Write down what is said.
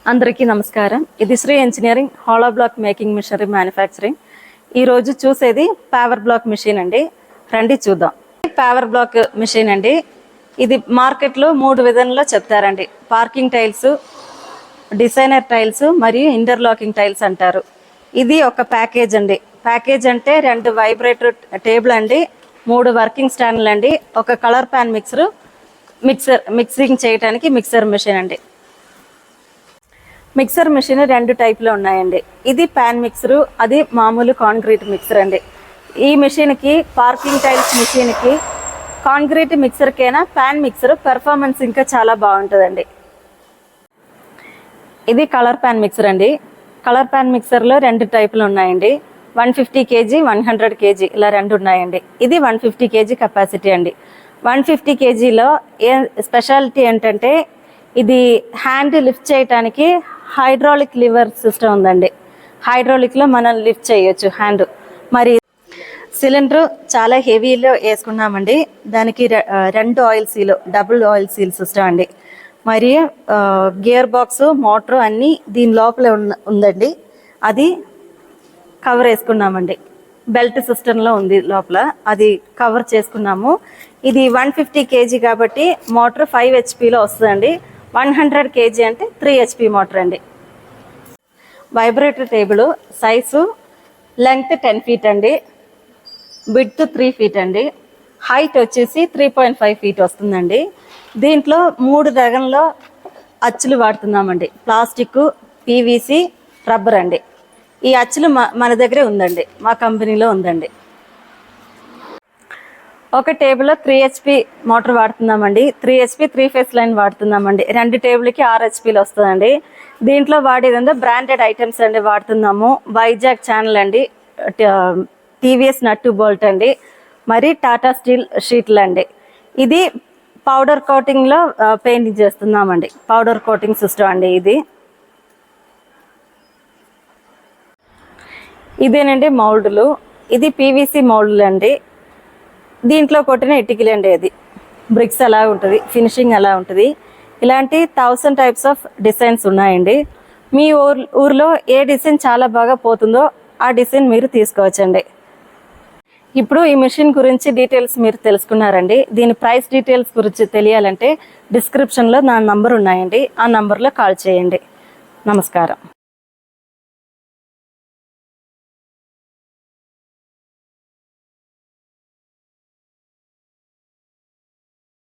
అందరికీ నమస్కారం. ఇది Sri engineering hollow block making machinery manufacturing. ఈరోజు చూసేది పవర్ బ్లాక్ మిషన్ అండి. రండి చూద్దాం. పవర్ బ్లాక్ మిషన్ అండి. ఇది మార్కెట్లో 3 విధాల్లో చెప్తారండి. పార్కింగ్ టైల్స్, డిజైనర్ టైల్స్ మరియు ఇంటర్లాకింగ్ టైల్స్ అంటారు. ఇది ఒక ప్యాకేజ్ అండి. ప్యాకేజ్ అంటే 2 వైబ్రేటర్ టేబుల్ అండి, 3 వర్కింగ్ స్టాండ్లు అండి, ఒక కలర్ ప్యాన్ మిక్సింగ్ చేయడానికి మిక్సర్ మిషన్ అండి. మిక్సర్ మిషన్ 2 టైప్లో ఉన్నాయండి. ఇది ప్యాన్ మిక్సరు, అది మామూలు కాంక్రీట్ మిక్సర్ అండి. ఈ మిషన్కి పార్కింగ్ టైల్స్ మిషన్కి కాంక్రీట్ మిక్సర్కైనా ప్యాన్ మిక్సర్ పెర్ఫార్మెన్స్ ఇంకా చాలా బాగుంటుందండి. ఇది కలర్ ప్యాన్ మిక్సర్ అండి. కలర్ ప్యాన్ మిక్సర్లో 2 టైపులు ఉన్నాయండి. 150 kg 100 kg ఇలా 2 ఉన్నాయండి. ఇది 150 kg కెపాసిటీ అండి. 150 kgలో స్పెషాలిటీ ఏంటంటే ఇది హ్యాండ్ లిఫ్ట్ చేయడానికి హైడ్రాలిక్ లివర్ సిస్టమ్ ఉందండి. హైడ్రాలిక్లో మనం లిఫ్ట్ చేయొచ్చు హ్యాండ్. మరి సిలిండర్ చాలా హెవీలో వేసుకున్నామండి. దానికి 2 oil seal, double oil seal system అండి. మరియు గేర్ బాక్స్, మోటార్ అన్నీ దీని లోపల ఉందండి. అది కవర్ వేసుకున్నామండి. బెల్ట్ సిస్టంలో ఉంది లోపల, అది కవర్ చేసుకున్నాము. ఇది 150 kg కాబట్టి మోటార్ 5 HPలో వస్తుందండి. 100 kg అంటే 3 HP మోటార్ అండి. Vibrator table size length 10 feet అండి, విడ్త్ 3 feet అండి, హైట్ వచ్చేసి 3.5 feet వస్తుందండి. దీంట్లో 3 రకంలో అచ్చులు వాడుతున్నామండి. ప్లాస్టిక్, PVC, రబ్బర్ అండి. ఈ అచ్చులు మన దగ్గరే ఉందండి, మా కంపెనీలో ఉందండి. ఒక టేబుల్లో 3 HP మోటార్ వాడుతున్నామండి. 3 HP 3 phase లైన్ వాడుతున్నామండి. 2 టేబుల్కి 6 HPలు వస్తుందండి. దీంట్లో వాడేదంటే బ్రాండెడ్ ఐటమ్స్ అండి వాడుతున్నాము. వైజాగ్ ఛానల్ అండి, TVS నట్టు బోల్ట్ అండి, మరి టాటా స్టీల్ షీట్లు అండి. ఇది పౌడర్ కోటింగ్లో పెయింటింగ్ చేస్తున్నామండి. పౌడర్ కోటింగ్ సిస్టమ్ అండి ఇది. ఇదేనండి మౌల్డ్లు. ఇది PVC మౌల్డ్లు అండి. దీంట్లో కొట్టిన ఇటుకలండి. అది బ్రిక్స్ అలా ఉంటుంది, ఫినిషింగ్ అలా ఉంటుంది. ఇలాంటి 1000 టైప్స్ ఆఫ్ డిజైన్స్ ఉన్నాయండి. మీ ఊర్లో ఏ డిజైన్ చాలా బాగా పోతుందో ఆ డిజైన్ మీరు తీసుకోవచ్చండి. ఇప్పుడు ఈ మిషన్ గురించి డీటెయిల్స్ మీరు తెలుసుకున్నారండి. దీని ప్రైస్ డీటెయిల్స్ గురించి తెలియాలంటే డిస్క్రిప్షన్లో నా నంబర్ ఉన్నాయండి. ఆ నంబర్లో కాల్ చేయండి. నమస్కారం.